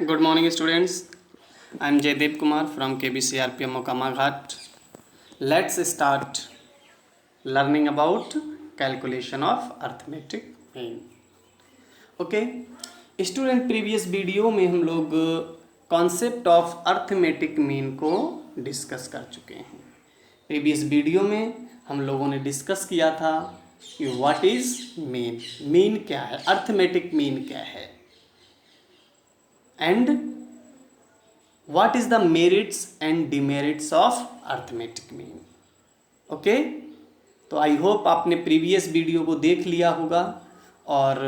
Good morning, students. I am Jaydeep Kumar from KBCRPM Mokama Ghat. Let's start learning about calculation of arithmetic mean. Okay, student previous video में हम लोग concept of arithmetic mean को discuss कर चुके हैं। Previous video में हम लोगों ने डिस्कस किया था कि व्हाट इज मीन, मीन क्या है, अर्थमेटिक मीन क्या है, and what is the merits and demerits of arithmetic mean. Okay, तो आई होप आपने प्रीवियस वीडियो को देख लिया होगा और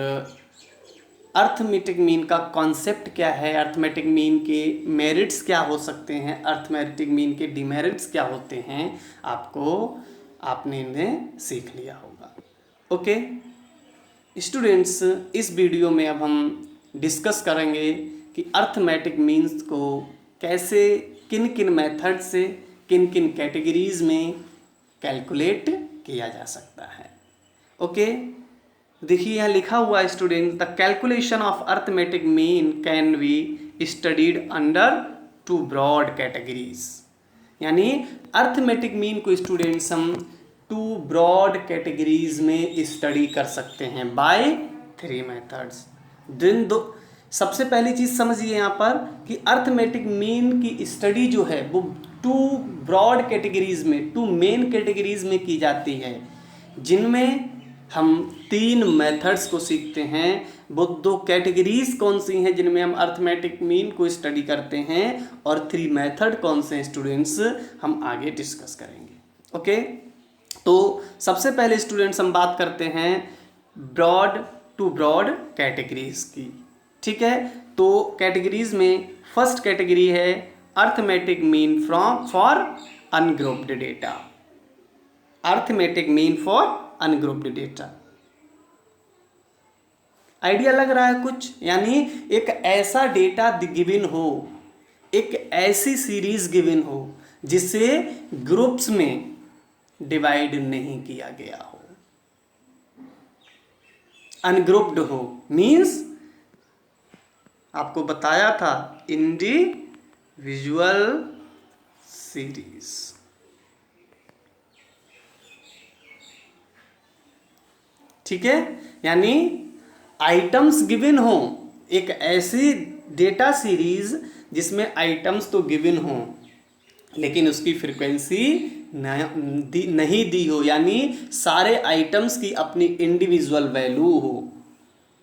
अर्थमेटिक मीन का कॉन्सेप्ट क्या है, अर्थमेटिक मीन के मेरिट्स क्या हो सकते हैं, अर्थमेटिक मीन के डिमेरिट्स क्या होते हैं, आपने इन्हें सीख लिया होगा। ओके स्टूडेंट्स, इस वीडियो में अब हम डिस्कस करेंगे कि अर्थमेटिक मीन्स को कैसे, किन किन मेथड से, किन किन कैटेगरीज में कैलकुलेट किया जा सकता है। ओके, देखिए यहाँ लिखा हुआ है student, the calculation of arithmetic mean can be studied under two broad categories. यानी अर्थमेटिक मीन को स्टूडेंट्स हम टू ब्रॉड कैटेगरीज में स्टडी कर सकते हैं बाय 3 मेथड्स। सबसे पहली चीज समझिए यहाँ पर कि अर्थमेटिक मीन की स्टडी जो है वो 2 ब्रॉड कैटेगरीज में, 2 मेन कैटेगरीज में की जाती है, जिनमें हम 3 मेथड्स को सीखते हैं। वो 2 कैटेगरीज कौन सी हैं जिनमें हम अर्थमेटिक मीन को स्टडी करते हैं, और 3 मेथड कौन से हैं स्टूडेंट्स, हम आगे डिस्कस करेंगे। ओके, तो सबसे पहले स्टूडेंट्स हम बात करते हैं टू ब्रॉड कैटेगरीज की। ठीक है, तो कैटेगरीज में फर्स्ट कैटेगरी है arithmetic mean for ungrouped data. Arithmetic mean for ungrouped data, idea लग रहा है कुछ? यानी एक ऐसा डेटा गिवन हो, एक ऐसी सीरीज गिवन हो जिसे ग्रुप्स में डिवाइड नहीं किया गया हो, अनग्रुप्ड हो, मीन्स आपको बताया था इंडिविजुअल सीरीज। ठीक है, यानी आइटम्स गिवन हो, एक ऐसी डेटा सीरीज जिसमें आइटम्स तो गिवन हो लेकिन उसकी फ्रीक्वेंसी नहीं दी हो, यानी सारे आइटम्स की अपनी इंडिविजुअल वैल्यू हो,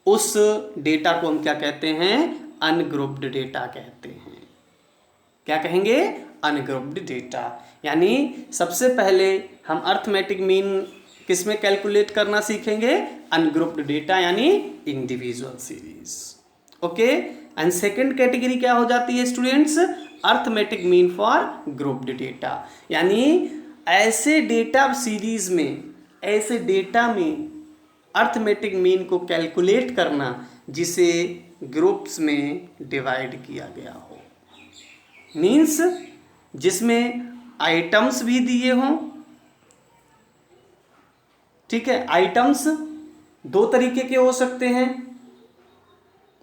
उस डेटा को हम क्या कहते हैं? अनग्रुप्ड डेटा कहते हैं। क्या कहेंगे? Ungrouped data. यानी सबसे पहले हम अर्थमेटिक मीन किसमें कैलकुलेट करना सीखेंगे? अनग्रुप्ड डेटा यानी individual series. Okay, and second category क्या हो जाती है students? Arithmetic mean for grouped data. यानी ऐसे डेटा सीरीज में, ऐसे डेटा में अर्थमेटिक मीन को कैलकुलेट करना जिसे ग्रुप्स में डिवाइड किया गया हो, मीन्स जिसमें आइटम्स भी दिए हों। ठीक है, आइटम्स 2 तरीके के हो सकते हैं,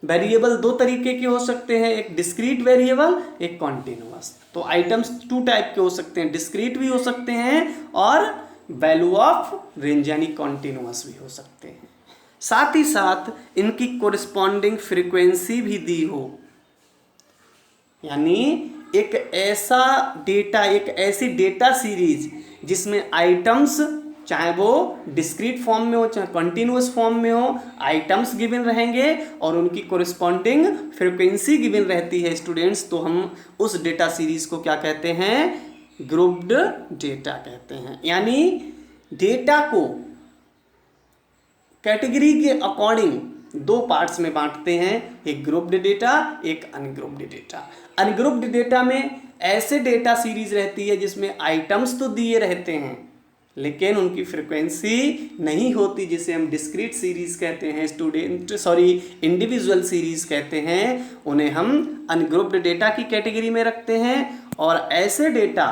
वेरिएबल 2 तरीके के हो सकते हैं, एक डिस्क्रीट वेरिएबल, एक कॉन्टिन्यूअस। तो आइटम्स 2 टाइप के हो सकते हैं, डिस्क्रीट भी हो सकते हैं और वैल्यू ऑफ रेंज यानी कॉन्टिन्यूअस भी हो सकते हैं। साथ ही साथ इनकी कोरिस्पॉन्डिंग फ्रीक्वेंसी भी दी हो, यानी एक ऐसा डेटा, एक ऐसी डेटा सीरीज जिसमें आइटम्स चाहे वो डिस्क्रीट फॉर्म में हो चाहे कॉन्टिन्यूअस फॉर्म में हो, आइटम्स गिवन रहेंगे और उनकी कोरिस्पॉन्डिंग फ्रीक्वेंसी गिवन रहती है स्टूडेंट्स, तो हम उस डेटा सीरीज को क्या कहते हैं? ग्रुप्ड डेटा कहते हैं। यानी डेटा को कैटेगरी के अकॉर्डिंग 2 पार्ट्स में बांटते हैं, एक ग्रुप्ड डेटा, एक अनग्रुप्ड डेटा। अनग्रुप्ड डेटा में ऐसे डेटा सीरीज रहती है जिसमें आइटम्स तो दिए रहते हैं लेकिन उनकी फ्रीक्वेंसी नहीं होती, जिसे हम डिस्क्रीट सीरीज कहते हैं इंडिविजुअल सीरीज कहते हैं। उन्हें हम अनग्रुप्ड डेटा की कैटेगरी में रखते हैं। और ऐसे डेटा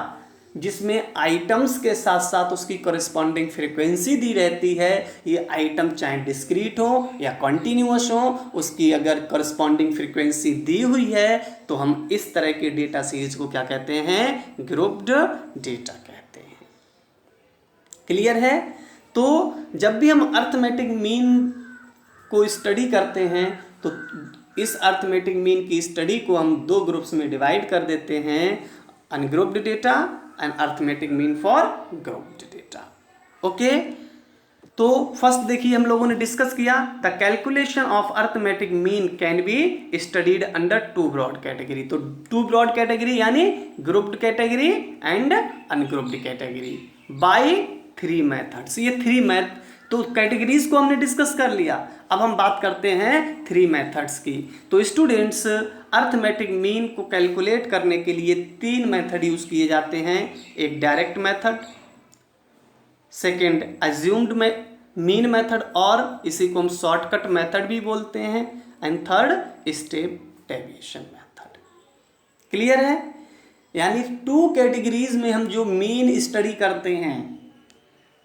जिसमें आइटम्स के साथ साथ उसकी कॉरेस्पॉन्डिंग फ्रीक्वेंसी दी रहती है। ये आइटम चाहे डिस्क्रीट हो या कॉन्टिन्यूअस हो, उसकी अगर कॉरेस्पॉन्डिंग फ्रीक्वेंसी दी हुई है तो हम इस तरह के डेटा सीरीज को क्या कहते हैं? ग्रुप्ड डेटा कहते हैं। क्लियर है? तो जब भी हम अर्थमेटिक मीन को स्टडी करते हैं तो इस अर्थमेटिक मीन की स्टडी को हम दो ग्रुप्स में डिवाइड कर देते हैं, ungrouped data and arithmetic mean for grouped data. Okay, तो फर्स्ट देखिए हम लोगों ने डिस्कस किया the calculation of arithmetic mean can be studied under two broad category. तो टू ब्रॉड कैटेगरी यानी grouped category and ungrouped category by three methods. ये three method तो कैटेगरीज को हमने डिस्कस कर लिया, अब हम बात करते हैं थ्री मेथड्स की। तो स्टूडेंट्स अर्थमेटिक मीन को कैलकुलेट करने के लिए तीन मेथड यूज किए जाते हैं। एक direct method, second assumed mean method और इसी को हम शॉर्टकट मेथड भी बोलते हैं, and third step deviation method. Clear है? यानी टू कैटेगरीज में हम जो मीन स्टडी करते हैं,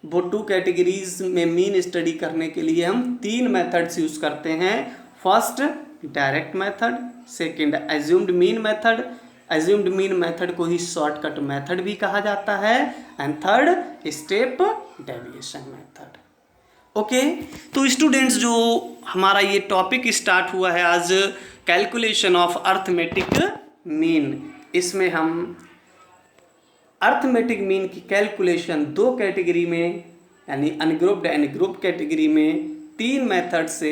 वो टू कैटेगरीज में मीन स्टडी करने के लिए हम तीन मेथड्स यूज करते हैं। First direct method, second assumed mean method, assumed mean method को ही शॉर्टकट मेथड भी कहा जाता है, and third step deviation method. Okay, तो स्टूडेंट्स जो हमारा ये टॉपिक स्टार्ट हुआ है आज कैलकुलेशन ऑफ अर्थमेटिक मीन, इसमें हम अर्थमेटिक मीन की कैलकुलेशन दो कैटेगरी में यानी अनग्रुप्ड एंड ग्रुप कैटेगरी में तीन मेथड से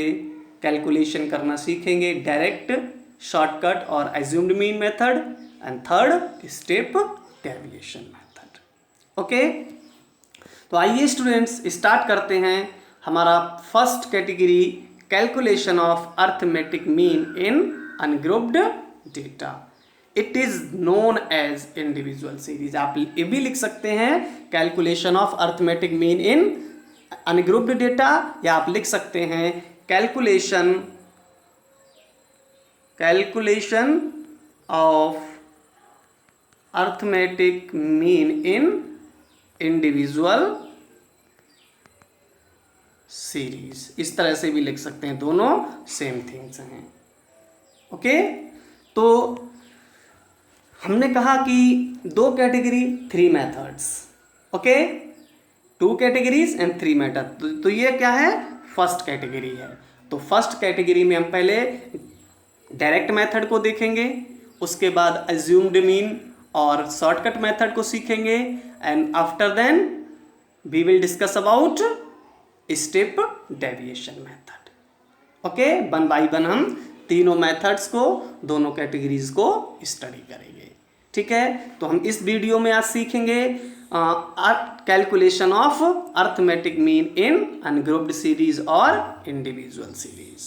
कैलकुलेशन करना सीखेंगे, डायरेक्ट, शॉर्टकट और assumed mean method, and third step deviation method. Okay, तो आइए स्टूडेंट्स स्टार्ट करते हैं हमारा first category calculation of arithmetic mean in ungrouped data. It is known as individual series. आप ये भी लिख सकते हैं calculation of arithmetic mean in ungrouped data, या आप लिख सकते हैं calculation of arithmetic mean in individual series. इस तरह से भी लिख सकते हैं, दोनों सेम थिंग्स हैं। ओके, तो हमने कहा कि दो category three methods. Okay, two categories and three method. तो ये क्या है? फर्स्ट कैटेगरी है। तो फर्स्ट कैटेगरी में हम पहले डायरेक्ट मेथड को देखेंगे, उसके बाद अज्यूम्ड मीन और शॉर्टकट मेथड को सीखेंगे, and after then we will discuss about step deviation method. Okay, one by one हम तीनों मेथड्स को, दोनों कैटेगरीज को स्टडी करेंगे। ठीक है, तो हम इस वीडियो में आज सीखेंगे calculation of arithmetic mean in ungrouped series और इंडिविजुअल सीरीज,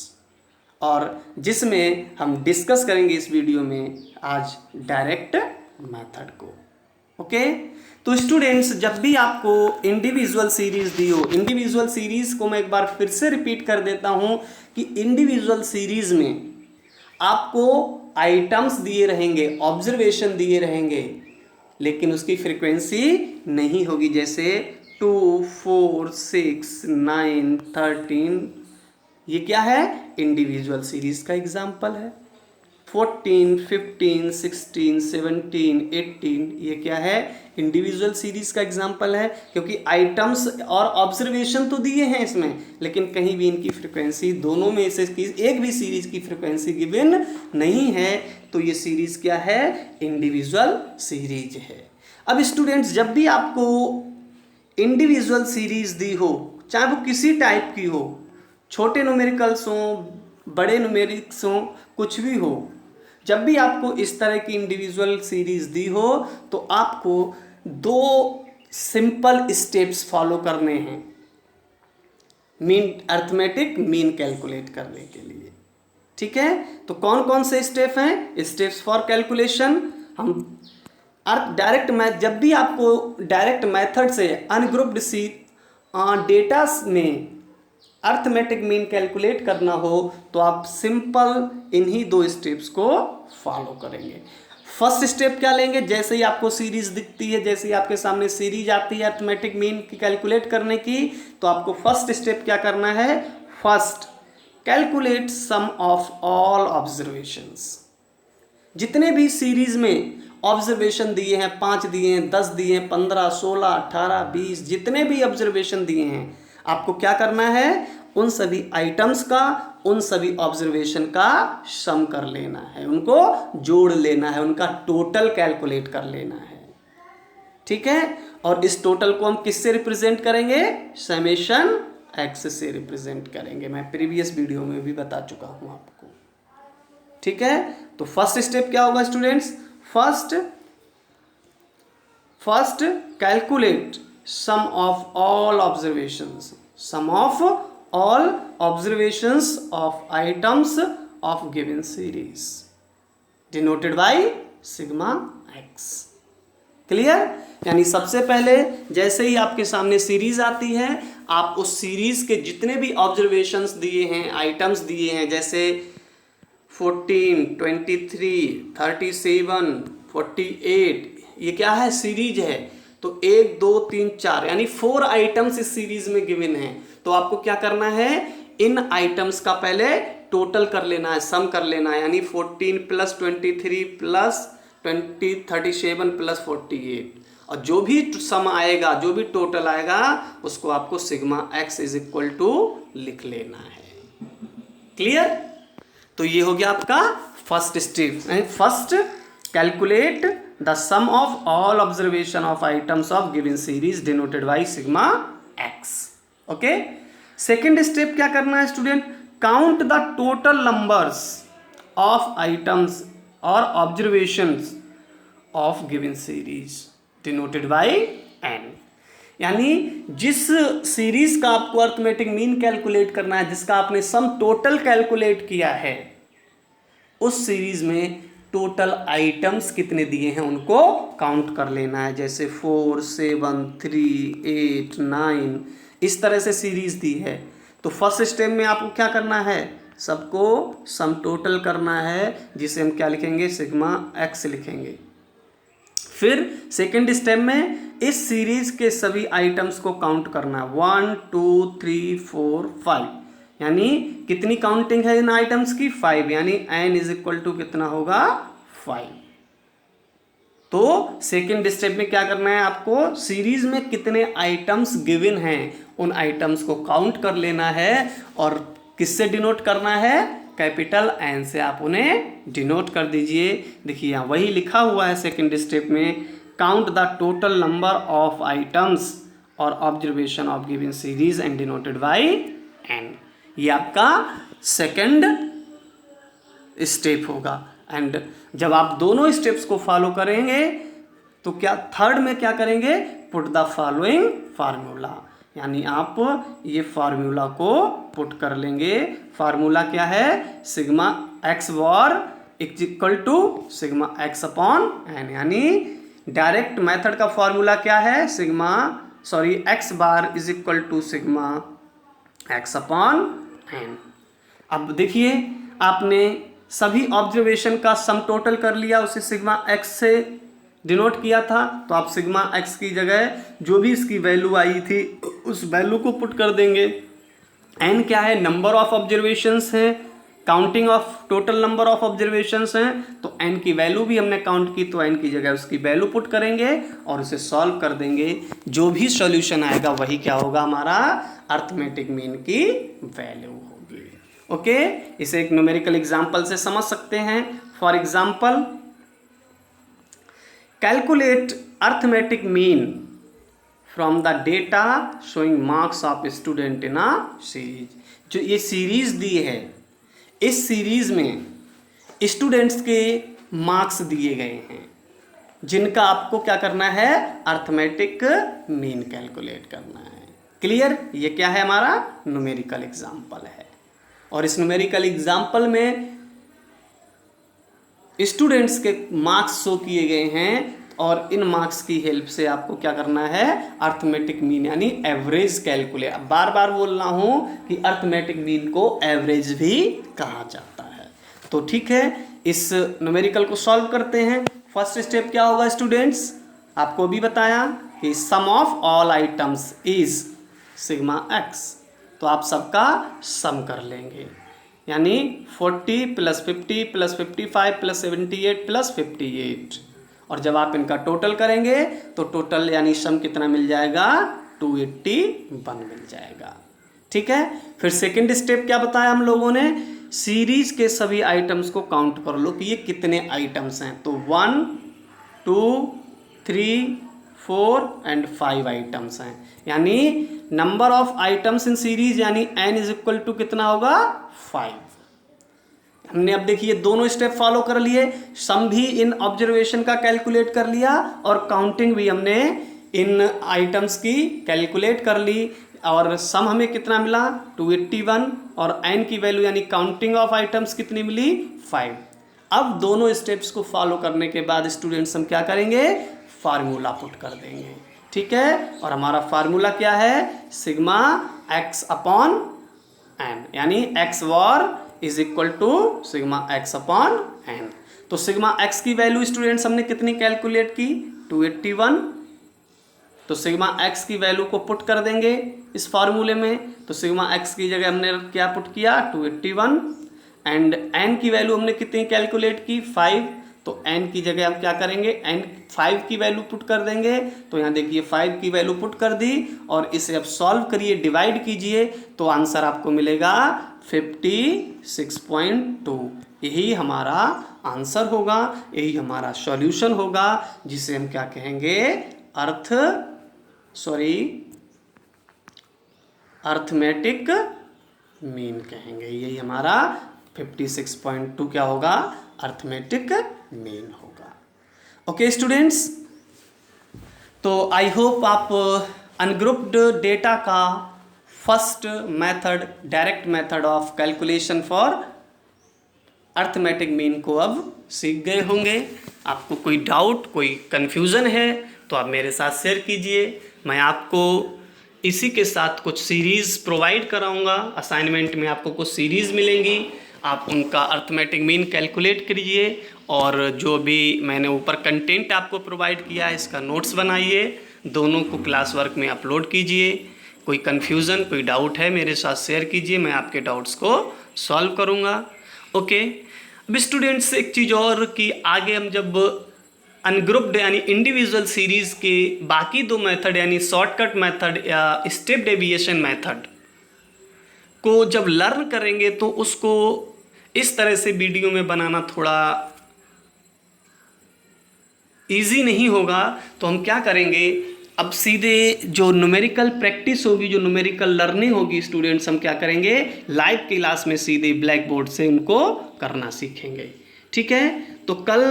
और जिसमें हम डिस्कस करेंगे इस वीडियो में आज डायरेक्ट मेथड को। ओके, तो स्टूडेंट्स जब भी आपको इंडिविजुअल सीरीज दी हो, इंडिविजुअल सीरीज को मैं एक बार फिर से रिपीट कर देता हूं कि इंडिविजुअल सीरीज में आपको आइटम्स दिए रहेंगे, ऑब्जर्वेशन दिए रहेंगे, लेकिन उसकी फ्रीक्वेंसी नहीं होगी। जैसे 2, 4, 6, 9, 13, ये क्या है? इंडिविजुअल सीरीज का एग्जाम्पल है। 14, 15, 16, 17, 18, ये क्या है? इंडिविजुअल सीरीज का एग्जाम्पल है, क्योंकि आइटम्स और ऑब्जर्वेशन तो दिए हैं इसमें, लेकिन कहीं भी इनकी फ्रिक्वेंसी, दोनों में से एक भी सीरीज की फ्रिक्वेंसी गिवन नहीं है, तो ये सीरीज क्या है? इंडिविजुअल सीरीज है। अब स्टूडेंट्स जब भी आपको इंडिविजुअल सीरीज दी हो, चाहे वो किसी टाइप की हो, छोटे न्यूमेरिकल्स हो, बड़े न्यूमेरिक्स हो, कुछ भी हो, जब भी आपको इस तरह की इंडिविजुअल सीरीज दी हो तो आपको दो सिंपल स्टेप्स फॉलो करने हैं मीन अर्थमेटिक मीन कैलकुलेट करने के लिए। ठीक है, तो कौन कौन से स्टेप हैं? Steps for calculation. हम डायरेक्ट मैथ, जब भी आपको डायरेक्ट मेथड से अनग्रुप्ड डेटा में अर्थमेटिक मीन कैलकुलेट करना हो तो आप सिंपल इन्हीं दो स्टेप्स को फॉलो करेंगे। फर्स्ट स्टेप क्या लेंगे, जैसे ही आपको सीरीज दिखती है, जैसे ही आपके सामने सीरीज आती है अरिथमेटिक मीन की कैलकुलेट करने की, तो आपको फर्स्ट स्टेप क्या करना है, first calculate sum of all observations. जितने भी सीरीज में ऑब्जर्वेशन दिए हैं, 5 दिए हैं, 10 दिए हैं, 15, 16, 18, 20, जितने भी ऑब्जर्वेशन दिए हैं, आपको क्या करना है, उन सभी आइटम्स का, उन सभी ऑब्जर्वेशन का सम कर लेना है, उनको जोड़ लेना है, उनका टोटल कैलकुलेट कर लेना है। ठीक है, और इस टोटल को हम किससे रिप्रेजेंट करेंगे, समेशन एक्स से रिप्रेजेंट करेंगे। मैं प्रीवियस वीडियो में भी बता चुका हूं आपको। ठीक है, तो फर्स्ट स्टेप क्या होगा students, first calculate sum of all observations, sum of all observations of items of given series denoted by sigma x. Clear, यानी सबसे पहले जैसे ही आपके सामने सीरीज आती है, आप उस सीरीज के जितने भी ऑब्जर्वेशंस दिए हैं, आइटम्स दिए हैं, जैसे 14, 23, 37, 48, ये क्या है, सीरीज है, तो 1, 2, 3, 4 यानी 4 आइटम्स इस सीरीज में गिवन है। तो आपको क्या करना है, इन आइटम्स का पहले टोटल कर लेना है, सम कर लेना है, यानी 14 + 23 + 20, 37 + 48, और जो भी सम आएगा, जो भी टोटल आएगा, उसको आपको सिग्मा एक्स = लिख लेना है। क्लियर, तो ये हो गया आपका first step, first calculate the sum of all observation of items of given series denoted by sigma X. Okay, second step क्या करना है student, count the total numbers of items और observations of given series denoted by N. यानी जिस series का आपको arithmetic mean calculate करना है, जिसका आपने सम टोटल कैलकुलेट किया है, उस सीरीज में टोटल आइटम्स कितने दिए हैं उनको काउंट कर लेना है। जैसे 4, 7, 3, 8, 9, इस तरह से सीरीज दी है। तो फर्स्ट स्टेप में आपको क्या करना है, सबको सम टोटल करना है, जिसे हम क्या लिखेंगे, सिग्मा एक्स लिखेंगे। फिर सेकेंड स्टेप में इस सीरीज के सभी आइटम्स को काउंट करना है, 1, 2, 3, 4, 5, यानी कितनी काउंटिंग है इन आइटम्स की, 5, यानी n = कितना होगा, 5। तो सेकेंड स्टेप में क्या करना है, आपको सीरीज में कितने आइटम्स गिवन हैं उन आइटम्स को काउंट कर लेना है, और किससे डिनोट करना है, कैपिटल एन से आप उन्हें डिनोट कर दीजिए। देखिए यहाँ वही लिखा हुआ है सेकेंड स्टेप में, count the total number of items और observation of given series and denoted by N. ये आपका सेकेंड स्टेप होगा। एंड जब आप दोनों स्टेप्स को फॉलो करेंगे तो क्या थर्ड में क्या करेंगे, पुट द फॉलोइंग फार्मूला, यानी आप ये फार्मूला को पुट कर लेंगे। फार्मूला क्या है, सिग्मा एक्स बार = सिग्मा एक्स अपॉन एन, यानी डायरेक्ट मेथड का फार्मूला क्या है, एक्स बार = सिग्मा एक्स अपॉन एन। अब देखिए आपने सभी ऑब्जर्वेशन का सम टोटल कर लिया, उसे सिग्मा एक्स से डिनोट किया था, तो आप सिग्मा एक्स की जगह जो भी इसकी वैल्यू आई थी उस वैल्यू को पुट कर देंगे। एन क्या है, नंबर ऑफ ऑब्जर्वेशंस हैं, counting of total number of observations हैं, तो एन की वैल्यू भी हमने काउंट की, तो एन की जगह उसकी वैल्यू पुट करेंगे और उसे सॉल्व कर देंगे। जो भी सॉल्यूशन आएगा वही क्या होगा, हमारा अरिथमेटिक मीन की वैल्यू होगी। ओके, इसे एक न्यूमेरिकल एग्जांपल से समझ सकते हैं। For example, calculate arithmetic mean from the data showing marks of student in a series. जो ये सीरीज दी है, इस सीरीज में स्टूडेंट्स के मार्क्स दिए गए हैं, जिनका आपको क्या करना है, अरिथमेटिक मीन कैलकुलेट करना है। क्लियर, ये क्या है, हमारा न्यूमेरिकल एग्जांपल है, और इस न्यूमेरिकल एग्जांपल में स्टूडेंट्स के मार्क्स शो किए गए हैं, और इन मार्क्स की हेल्प से आपको क्या करना है, अरिथमेटिक मीन यानी एवरेज कैलकुलेट। बार बार बोल रहा हूं कि अरिथमेटिक मीन को एवरेज भी कहा जाता है। तो ठीक है, इस न्यूमेरिकल को सॉल्व करते हैं। फर्स्ट स्टेप क्या होगा स्टूडेंट्स, आपको भी बताया कि sum of all items is sigma X, तो आप सबका सम कर लेंगे, यानी 40 + 50 + 55 + 78 + 58, और जब आप इनका टोटल करेंगे तो टोटल यानी सम कितना मिल जाएगा, 281 मिल जाएगा। ठीक है, फिर सेकंड स्टेप क्या बताया हम लोगों ने, सीरीज के सभी आइटम्स को काउंट कर लो कि ये कितने आइटम्स हैं, तो 1 2 3 4 एंड 5 आइटम्स हैं, यानी number of items in series यानी n = कितना होगा, 5। हमने अब देखिए दोनों स्टेप फॉलो कर लिए, सम भी इन ऑब्जर्वेशन का कैलकुलेट कर लिया और काउंटिंग भी हमने इन आइटम्स की कैलकुलेट कर ली, और सम हमें कितना मिला 281, और n की वैल्यू यानी काउंटिंग ऑफ आइटम्स कितनी मिली 5। अब दोनों स्टेप्स को फॉलो करने के बाद स्टूडेंट्स हम क्या करेंगे, फार्मूला पुट कर देंगे। ठीक है, और हमारा फार्मूला क्या है, सिग्मा x/n, यानी x var = सिग्मा x/n। तो सिग्मा x की वैल्यू स्टूडेंट्स हमने कितनी कैलकुलेट की, 281, तो सिग्मा x की वैल्यू को पुट कर देंगे इस फार्मूले में, तो सिग्मा x की जगह हमने क्या पुट किया, 281, एंड n की वैल्यू हमने कितनी कैलकुलेट की, 5, तो n की जगह हम क्या करेंगे, n 5 की वैल्यू पुट कर देंगे, तो यहाँ देखिए 5 की वैल्यू पुट कर दी, और इसे अब सॉल्व करिए, डिवाइड कीजिए, तो आंसर आपको मिलेगा 56.2। यही हमारा आंसर होगा, यही हमारा सॉल्यूशन होगा, जिसे हम क्या कहेंगे, अर्थमेटिक मीन कहेंगे। यही हमारा 56.2 क्या होगा, अर्थमेटिक मीन होगा। ओके स्टूडेंट्स, तो आई होप आप अनग्रुप्ड डेटा का first method, direct method of calculation for arithmetic mean को अब सीख गए होंगे। आपको कोई डाउट, कोई कन्फ्यूज़न है तो आप मेरे साथ शेयर कीजिए, मैं आपको इसी के साथ कुछ सीरीज़ प्रोवाइड कराऊंगा। असाइनमेंट में आपको कुछ सीरीज़ मिलेंगी, आप उनका अर्थमेटिक मीन कैलकुलेट कीजिए, और जो भी मैंने ऊपर कंटेंट आपको प्रोवाइड किया है इसका नोट्स बनाइए, दोनों को क्लास वर्क में अपलोड कीजिए। कोई कन्फ्यूज़न, कोई डाउट है मेरे साथ शेयर कीजिए, मैं आपके डाउट्स को सॉल्व करूँगा। ओके, अब स्टूडेंट्स एक चीज़ और कि आगे हम जब अनग्रुप्ड यानी इंडिविजुअल सीरीज़ के बाकी दो मेथड यानी शॉर्टकट मेथड या स्टेप डेविएशन मेथड को जब लर्न करेंगे तो उसको इस तरह से वीडियो में बनाना थोड़ा इजी नहीं होगा। तो हम क्या करेंगे, अब सीधे जो न्यूमेरिकल प्रैक्टिस होगी, जो न्यूमेरिकल लर्निंग होगी स्टूडेंट्स, हम क्या करेंगे, लाइव क्लास में सीधे ब्लैक बोर्ड से उनको करना सीखेंगे। ठीक है, तो कल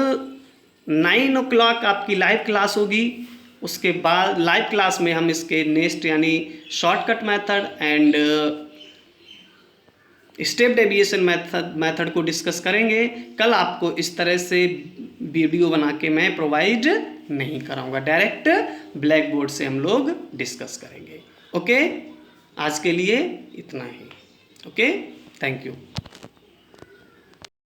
9 o'clock आपकी लाइव क्लास होगी, उसके बाद लाइव क्लास में हम इसके नेक्स्ट यानी shortcut method and step deviation method को डिस्कस करेंगे। कल आपको इस तरह से वीडियो बना के मैं प्रोवाइड नहीं कराऊंगा, डायरेक्ट ब्लैक बोर्ड से हम लोग डिस्कस करेंगे। ओके, आज के लिए इतना ही। Okay, thank you.